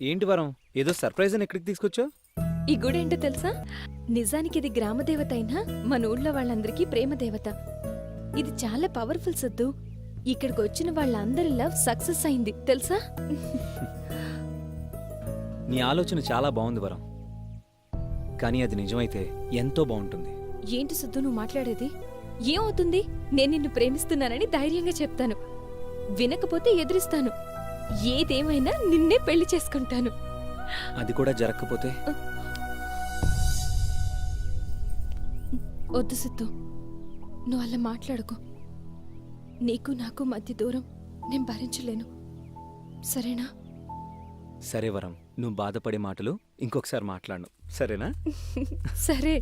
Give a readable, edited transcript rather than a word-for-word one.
ఏంటి వరం, ఏదో సర్ప్రైజ్ అని ఎక్కడికి తీసుకొచ్చావు? ఈ గుడి ఏంటో తెలుసా? నిజానికి ఇది గ్రామదేవత అయినా మన ఊళ్ళో వాళ్ళందరికీ ప్రేమదేవత. ఇది చాలా పవర్ఫుల్ సిద్ధు. ఇక్కడికి వచ్చిన వాళ్ళందరి లవ్ సక్సెస్ అయింది తెలుసా? నీ ఆలోచన చాలా బాగుంది వరం, కానీ అది నిజమైతే ఎంతో బాగుంటుంది. ఏంటి సిద్ధు నువ్వు మాట్లాడేది? ఏమవుతుంది? నేను నిన్ను ప్రేమిస్తున్నానని ధైర్యంగా చెప్తాను. వినకపోతే ఎదురిస్తాను. ఏదేమైనా నిన్నే పెళ్లి చేసుకుంటాను. అది కూడా జరగకపోతే? వద్దు సిద్ధు, నువ్వు అలా మాట్లాడుకో. నీకు నాకు మధ్య దూరం నేను భరించలేను, సరేనా? సరే వరం, నువ్వు బాధపడే మాటలు ఇంకొకసారి మాట్లాడను, సరేనా? సరే.